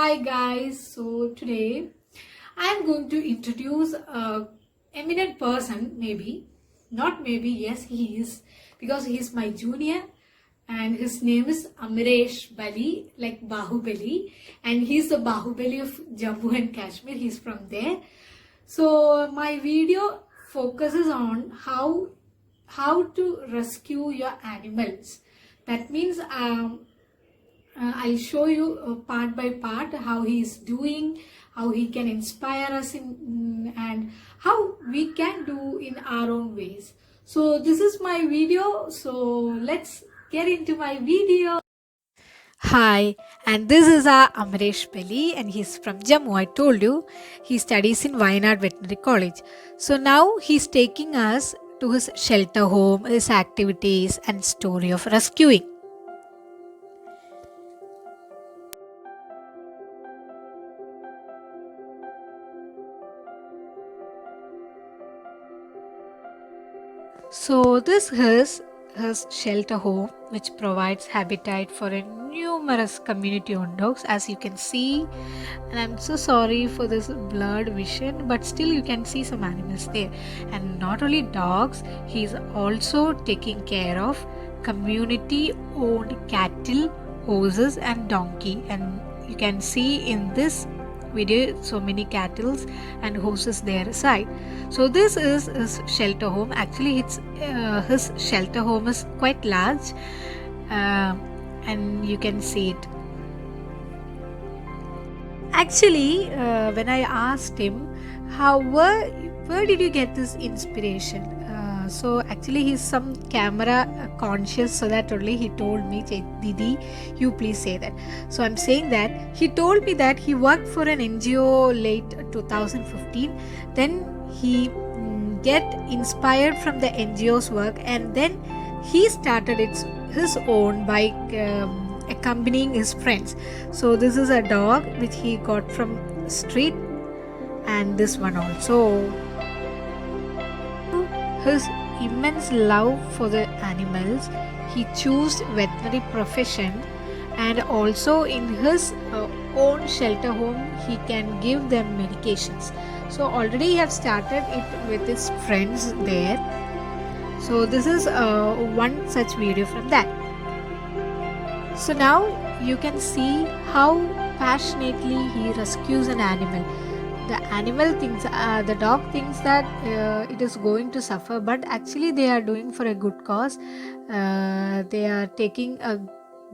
Hi guys, so today I am going to introduce a eminent person, maybe, not maybe, yes he is, because he is my junior and his name is Amiresh Bali, like Bahubali, and he's the Bahubali of Jammu and Kashmir, he's from there. So my video focuses on how to rescue your animals. That means I'll show you part by part how he is doing, how he can inspire us and how we can do in our own ways. So this is my video. So let's get into my video. Hi, and this is our Amresh Belli, and he's from Jammu. I told you he studies in Wayanad Veterinary College. So now he's taking us to his shelter home, his activities, and story of rescuing. So this is his shelter home, which provides habitat for a numerous community-owned dogs, as you can see. And I'm so sorry for this blurred vision, but still you can see some animals there. And not only dogs, he's also taking care of community-owned cattle, horses, and donkey. And you can see in this video so many cattle and horses there aside. So this is his shelter home. Actually his shelter home is quite large, and you can see it. Actually, when I asked him where did you get this inspiration, so actually he's some camera conscious, so that only he told me, Didi, you please say that. So I'm saying that he told me that he worked for an NGO late 2015. Then he get inspired from the NGO's work, and then he started his own by accompanying his friends. So this is a dog which he got from street, and this one also. His immense love for the animals, he chose veterinary profession, and also in his own shelter home he can give them medications. So already he have started it with his friends there. So this is one such video from that. So now you can see how passionately he rescues an animal. The animal thinks, the dog thinks that it is going to suffer, but actually they are doing for a good cause. They are taking a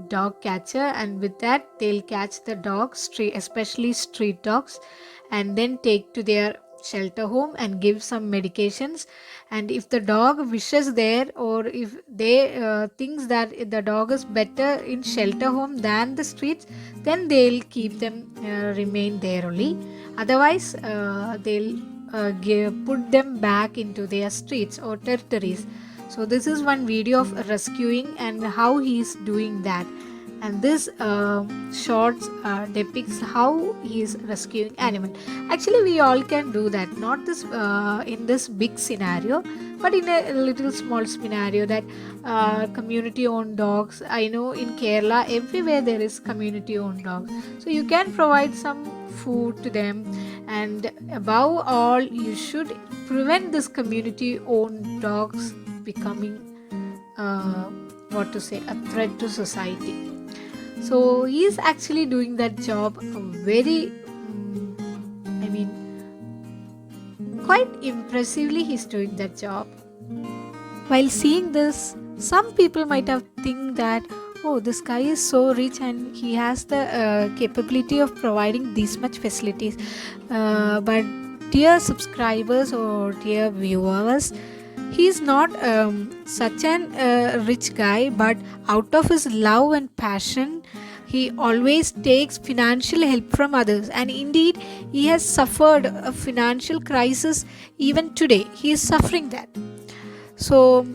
dog catcher, and with that they'll catch the dogs, especially street dogs, and then take to their shelter home and give some medications. And if the dog wishes there, or if they thinks that the dog is better in shelter home than the streets, then they'll keep them remain there only. Otherwise they'll put them back into their streets or territories. So this is one video of rescuing and how he is doing that. And this shorts depicts how he is rescuing animal. Actually we all can do that, not this in this big scenario, but in a little small scenario, that community owned dogs. I know in Kerala everywhere there is community owned dogs, so you can provide some food to them. And above all, you should prevent this community owned dogs becoming what to say, a threat to society. So he is actually doing that job very quite impressively. He's doing that job. While seeing this, some people might have think that, oh, this guy is so rich and he has the capability of providing these much facilities. But dear subscribers or dear viewers, he is not such an rich guy, but out of his love and passion, he always takes financial help from others. And indeed, he has suffered a financial crisis. Even today he is suffering that. So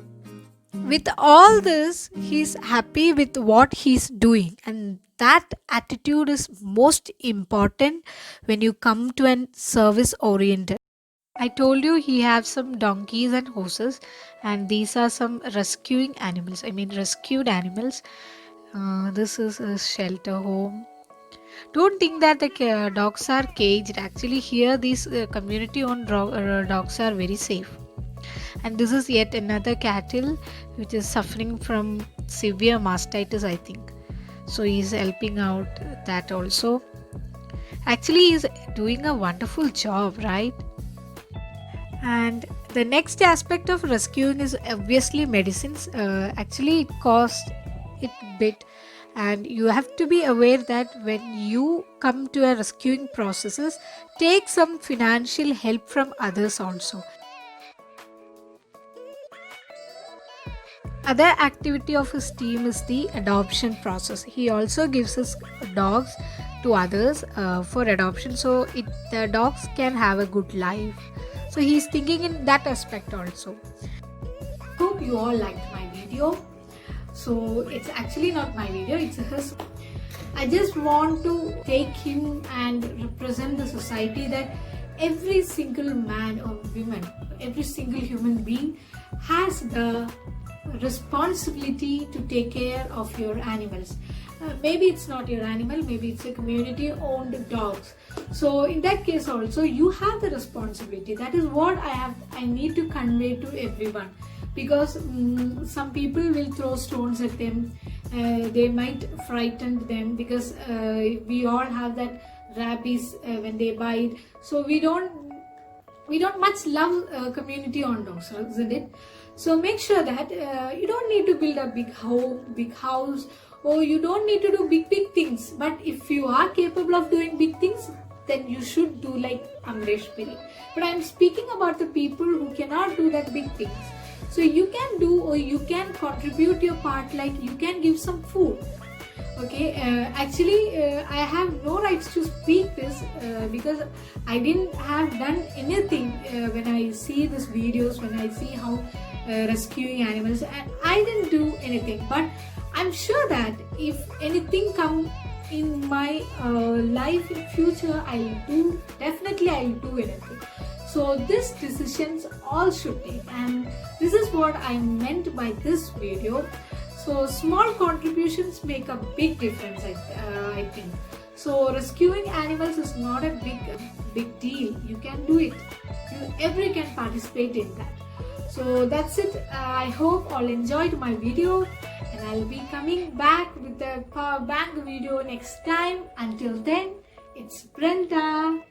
with all this, he's happy with what he's doing, and that attitude is most important when you come to an service oriented. I told you he has some donkeys and horses, and these are some rescuing animals. Rescued animals. This is a shelter home. Don't think that the dogs are caged. Actually, here these community-owned dogs are very safe. And this is yet another cattle which is suffering from severe mastitis, I think. So he's helping out that also. Actually, he's doing a wonderful job, right? And the next aspect of rescuing is obviously medicines. Actually, it costs it bit, and you have to be aware that when you come to a rescuing processes, take some financial help from others also. Other activity of his team is the adoption process. He also gives his dogs to others for adoption, so the dogs can have a good life. So he's thinking in that aspect also. Hope you all liked my video. So it's actually not my video, it's his. I just want to take him and represent the society that every single man or woman, every single human being has the responsibility to take care of your animals. Maybe it's not your animal, maybe it's a community owned dogs. So in that case also you have the responsibility. That is what I need to convey to everyone, because some people will throw stones at them. They might frighten them, because we all have that rabies when they bite. So we don't much love community owned dogs, isn't it? So make sure that you don't need to build a big home, big house, or you don't need to do big things. But if you are capable of doing big things, then you should do like Amresh Puri. But I'm speaking about the people who cannot do that big things. So you can do, or you can contribute your part, like you can give some food. Okay, I have no rights to speak this because I didn't have done anything. When I see these videos, when I see how rescuing animals, and I didn't do anything, but I'm sure that if anything come in my life in future, I'll do anything. So these decisions all should take, and this is what I meant by this video. So small contributions make a big difference, I think. So rescuing animals is not a big deal. You can do it. Everyone can participate in that. So that's it. I hope all enjoyed my video, and I'll be coming back with a power bank video next time. Until then, it's Brenda.